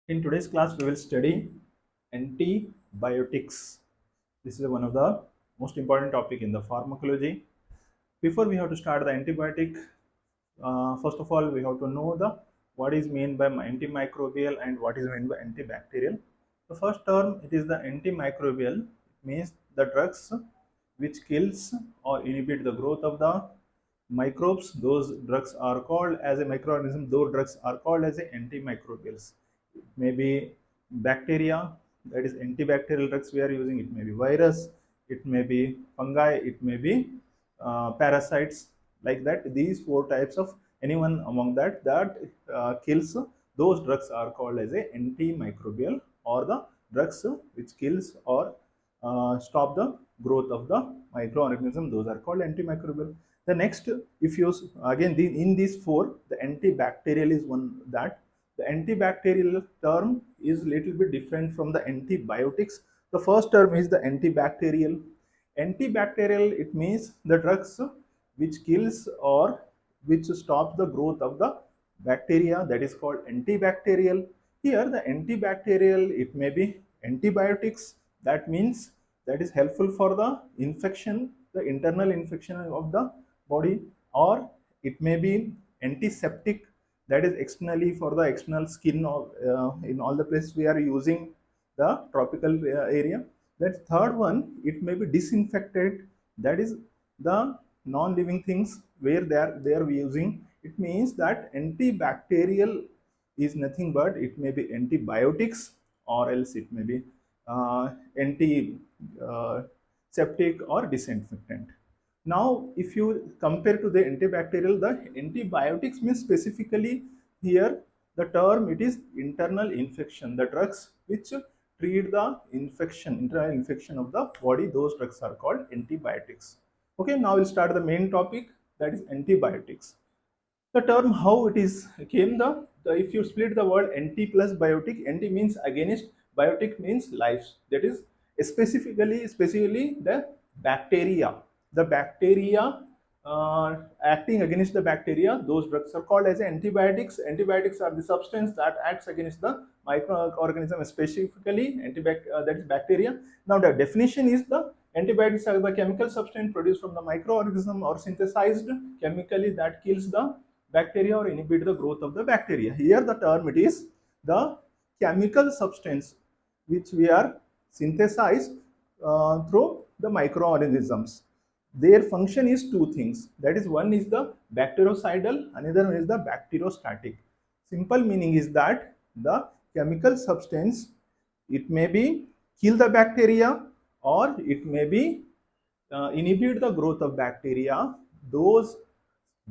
In today's class, we will study antibiotics. This is one of the most important topic in the pharmacology. Before we have to start the antibiotic, first of all, we have to know the what is meant by antimicrobial and what is meant by antibacterial. The first term, it is the antimicrobial. It means the drugs which kills or inhibit the growth of the microbes. Those drugs are called as a microorganism. Those drugs are called as a antimicrobials. It may be bacteria, that is antibacterial drugs we are using. It may be virus, it may be fungi, it may be parasites, like that. These four types of anyone among that kills, those drugs are called as a antimicrobial, or the drugs which kills or stop the growth of the microorganism. Those are called antimicrobial. The next, if you again in these four, the antibacterial is one. That the antibacterial term is little bit different from the antibiotics. The first term is the antibacterial. Antibacterial, it means the drugs which kills or which stops the growth of the bacteria, that is called antibacterial. Here the antibacterial, it may be antibiotics, that means that is helpful for the infection, the internal infection of the body, or it may be antiseptic, that is externally for the external skin, or in all the places we are using the tropical area. That third one, it may be disinfectant, that is the non-living things where they are using. It means that antibacterial is nothing but it may be antibiotics, or else it may be antiseptic or disinfectant. Now, if you compare to the antibacterial, the antibiotics means specifically here the term, it is internal infection. The drugs which treat the infection, internal infection of the body, those drugs are called antibiotics. Okay, now we'll start the main topic, that is antibiotics. The term how it is came, the if you split the word anti plus biotic, anti means against, biotic means life, that is specifically the bacteria. The bacteria acting against the bacteria, those drugs are called as antibiotics. Antibiotics are the substance that acts against the microorganism, specifically that is bacteria. Now the definition is the antibiotics are the chemical substance produced from the microorganism or synthesized chemically that kills the bacteria or inhibit the growth of the bacteria. Here the term, it is the chemical substance which we are synthesized through the microorganisms. Their function is two things, that is one is the bactericidal, another one is the bacteriostatic. Simple meaning is that the chemical substance, it may be kill the bacteria, or it may be inhibit the growth of bacteria. Those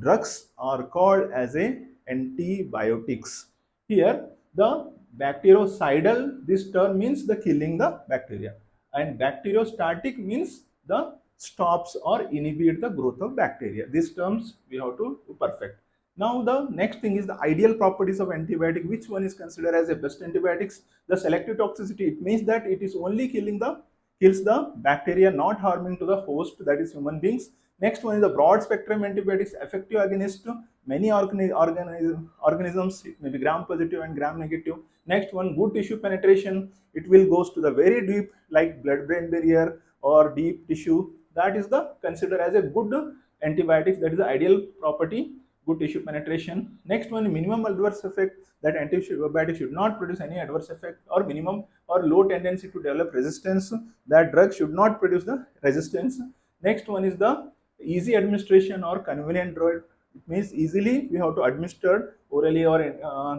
drugs are called as a antibiotics. Here the bactericidal, this term means the killing the bacteria, and bacteriostatic means the stops or inhibit the growth of bacteria. These terms we have to perfect. Now the next thing is the ideal properties of antibiotic. Which one is considered as a best antibiotics? The selective toxicity, it means that it is only kills the bacteria, not harming to the host, that is human beings. Next one is the broad spectrum antibiotics, effective against many organisms. It may be gram positive and gram negative. Next one, good tissue penetration. It will goes to the very deep, like blood-brain barrier or deep tissue. That is the considered as a good antibiotics. That is the ideal property, good tissue penetration. Next one, minimum adverse effect, that antibiotic should not produce any adverse effect, or minimum or low tendency to develop resistance, that drug should not produce the resistance. Next one is the easy administration or convenient drug. It means easily we have to administer orally or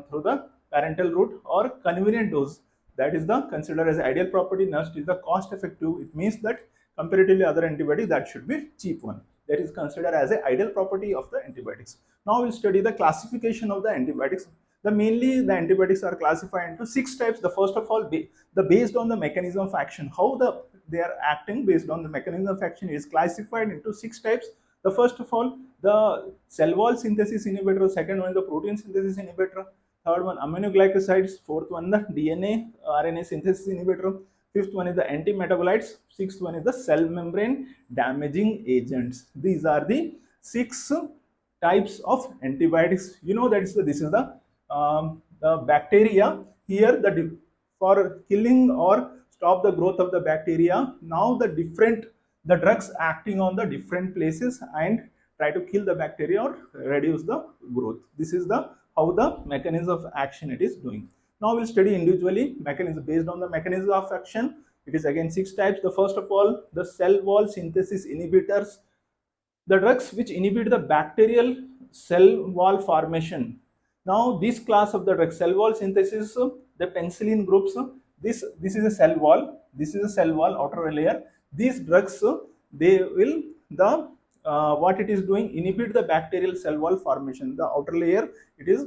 through the parental route, or convenient dose, that is the considered as ideal property. Next is the cost effective. It means that comparatively other antibiotics, that should be cheap one, that is considered as an ideal property of the antibiotics. Now we'll study the classification of the antibiotics. Mainly the antibiotics are classified into 6 types. The first of all, based on the mechanism of action, how they are acting based on the mechanism of action is classified into 6 types. The first of all, the cell wall synthesis inhibitor. Second one is the protein synthesis inhibitor. Third one, aminoglycosides. Fourth one, the DNA RNA synthesis inhibitor. Fifth one is the antimetabolites. Sixth one is the cell membrane damaging agents. These are the 6 types of antibiotics. You know that this is the bacteria here for killing or stop the growth of the bacteria. Now the drugs acting on the different places and try to kill the bacteria or reduce the growth. This is the how the mechanism of action it is doing. Now we'll study individually mechanism based on the mechanism of action. It is again 6 types. The first of all, the cell wall synthesis inhibitors, the drugs which inhibit the bacterial cell wall formation. Now this class of the drug, cell wall synthesis, the penicillin groups, this is a cell wall, this is a cell wall outer layer. These drugs, they will the what it is doing, inhibit the bacterial cell wall formation. The outer layer, it is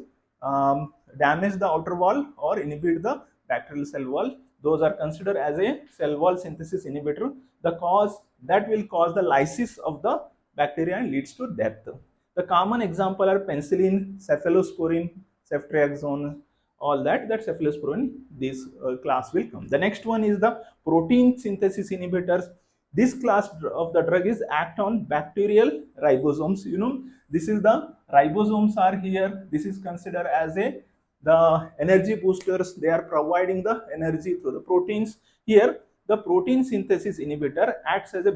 damage the outer wall or inhibit the bacterial cell wall. Those are considered as a cell wall synthesis inhibitor. The cause that will cause the lysis of the bacteria and leads to death. The common example are penicillin, cephalosporin, ceftriaxone, all that cephalosporin, this class will come. The next one is the protein synthesis inhibitors. This class of the drug is act on bacterial ribosomes. You know, this is the ribosomes are here. This is considered as a the energy boosters. They are providing the energy through the proteins. Here the protein synthesis inhibitor acts as a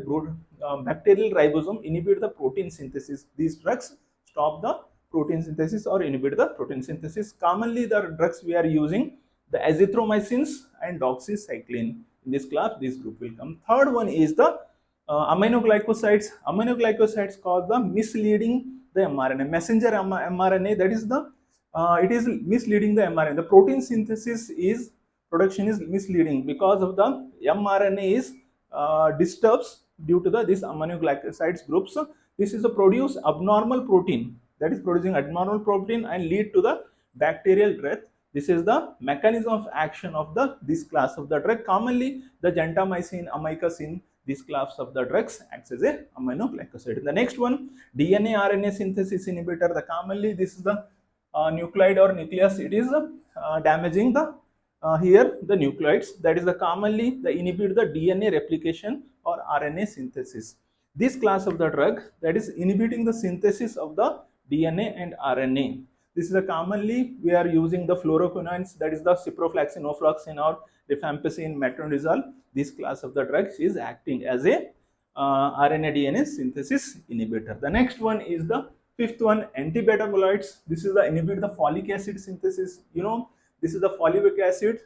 bacterial ribosome, inhibit the protein synthesis. These drugs stop the protein synthesis or inhibit the protein synthesis. Commonly the drugs we are using, the azithromycins and doxycycline. In this class, this group will come. Third one is the aminoglycosides. Aminoglycosides cause the misleading the mRNA, messenger mRNA, that is the it is misleading the mRNA. The protein synthesis is production is misleading because of the mRNA is disturbs due to this aminoglycosides groups. This is a produce abnormal protein, that is producing abnormal protein and lead to the bacterial death. This is the mechanism of action of this class of the drug. Commonly the gentamicin, amikacin, this class of the drugs acts as a aminoglycoside. The next one, DNA RNA synthesis inhibitor. The commonly this is the nucleide or nucleus, it is damaging the here the nucleides, that is the commonly the inhibit the DNA replication or RNA synthesis. This class of the drug, that is inhibiting the synthesis of the DNA and RNA. This is a commonly we are using the fluoroquinones, that is the ciprofloxacin, ofloxacin or rifampicin, metronidazole. This class of the drugs is acting as a RNA DNA synthesis inhibitor. The next one is the fifth one, antimetabolites. This is the inhibit the folic acid synthesis. You know, this is the folic acid.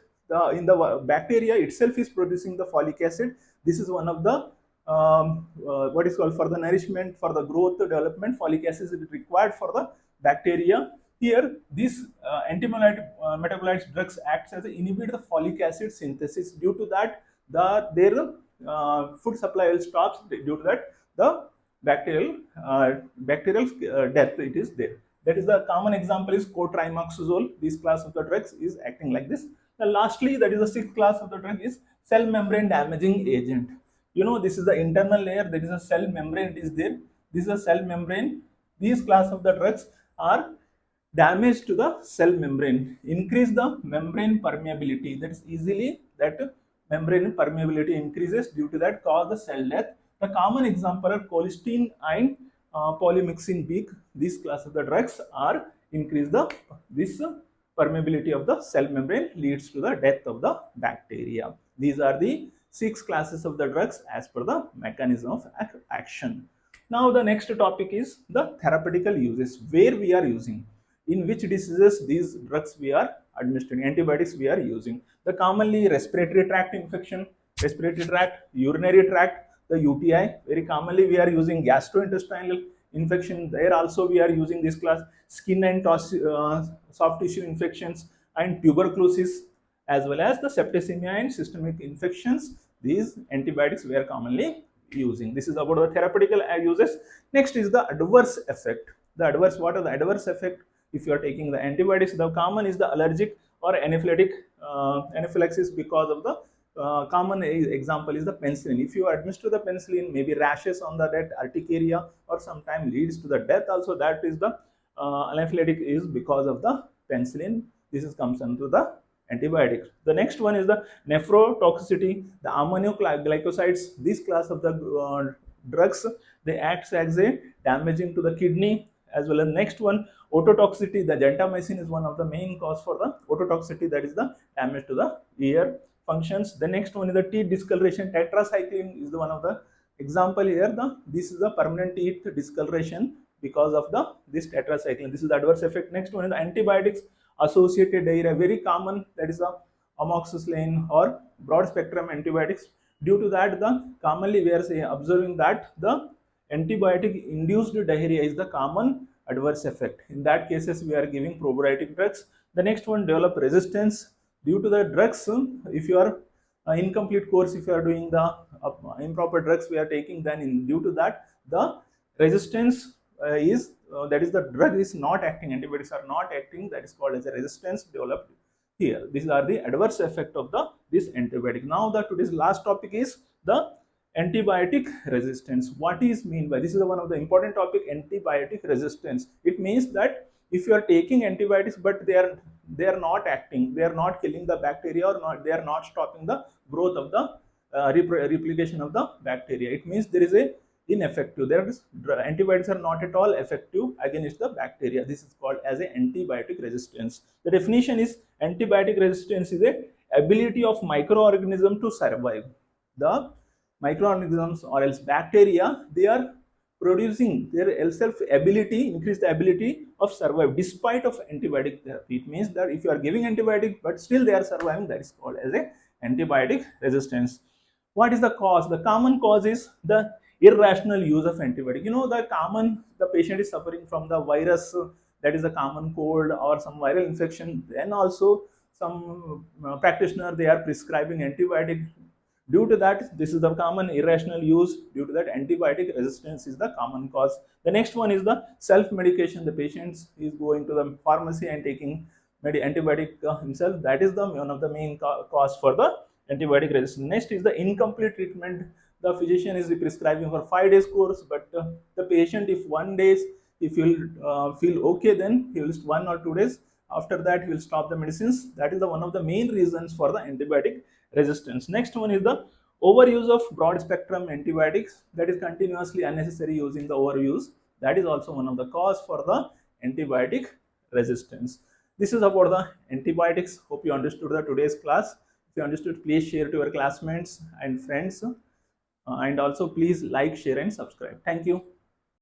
In the bacteria itself is producing the folic acid. This is one of the what is called for the nourishment, for the growth, development. Folic acid is required for the bacteria. Here, these antimetabolites drugs acts as a inhibit the folic acid synthesis. Due to that, their food supply will stop. Due to that, the bacterial death it is there. That is the common example is cotrimoxazole. This class of the drugs is acting like this. And lastly, that is the sixth class of the drug is cell membrane damaging agent. You know, this is the internal layer, that is a cell membrane is there. This is a cell membrane. These class of the drugs are damage to the cell membrane, increase the membrane permeability. That is easily that membrane permeability increases, due to that cause the cell death. The common example are colistin and polymyxin B. These class of the drugs are increase this permeability of the cell membrane, leads to the death of the bacteria. These are the 6 classes of the drugs as per the mechanism of action. Now the next topic is the therapeutical uses, where we are using, in which diseases these drugs we are administering, antibiotics we are using. The commonly respiratory tract infection, respiratory tract, urinary tract, the UTI, very commonly we are using gastrointestinal infection, there also we are using this class, skin and soft tissue infections and tuberculosis, as well as the septicemia and systemic infections. These antibiotics we are commonly using. This is about the therapeutical uses. Next is the adverse effect. The adverse, what are the adverse effect if you are taking the antibiotics? The common is the allergic or anaphylactic anaphylaxis because of the common example is the penicillin. If you administer the penicillin, maybe rashes on that urticaria or sometimes leads to the death also. That is the anaphylactic is because of the penicillin. This is comes under the antibiotics. The next one is the nephrotoxicity, the aminoglycosides. This class of the drugs, they act as a damaging to the kidney, as well as next one, ototoxicity. The gentamicin is one of the main cause for the ototoxicity, that is the damage to the ear functions. The next one is the teeth discoloration. Tetracycline is the one of the example here. This is the permanent teeth discoloration because of this tetracycline. This is the adverse effect. Next one is the antibiotics associated diarrhea, very common, that is the amoxicillin or broad spectrum antibiotics. Due to that, the commonly we are observing that the antibiotic induced diarrhea is the common adverse effect. In that cases, we are giving probiotic drugs. The next one, develop resistance due to the drugs. If you are incomplete course, if you are doing the improper drugs we are taking, then due to that the resistance is that is the drug is not acting, antibiotics are not acting, that is called as a resistance developed here. These are the adverse effect of this antibiotic. Now the today's last topic is the antibiotic resistance. What is mean by this? Is one of the important topic, antibiotic resistance. It means that if you are taking antibiotics but they are not acting, they are not killing the bacteria, or not, they are not stopping the growth of the replication of the bacteria, it means there is a ineffective, there is antibiotics are not at all effective against the bacteria. This is called as a antibiotic resistance. The definition is antibiotic resistance is a ability of microorganism to survive. The microorganisms or else bacteria, they are producing their self ability, increase the ability of survive despite of antibiotic therapy. It means that if you are giving antibiotic but still they are surviving, that is called as a antibiotic resistance. What is the cause? The common cause is the irrational use of antibiotic. You know, the patient is suffering from the virus, that is a common cold or some viral infection, then also some practitioner they are prescribing antibiotic. Due to that, this is the common irrational use. Due to that, antibiotic resistance is the common cause. The next one is the self-medication. The patient is going to the pharmacy and taking antibiotic himself. That is the one of the main cause for the antibiotic resistance. Next is the incomplete treatment. The physician is prescribing for 5 days course, but the patient, if 1 day if he will feel okay, then he will 1 or 2 days. After that, he will stop the medicines. That is the one of the main reasons for the antibiotic resistance. Next one is the overuse of broad spectrum antibiotics, that is continuously unnecessary using the overuse. That is also one of the cause for the antibiotic resistance. This is about the antibiotics. Hope you understood the today's class. If you understood, please share to your classmates and friends, and also please like, share and subscribe. Thank you.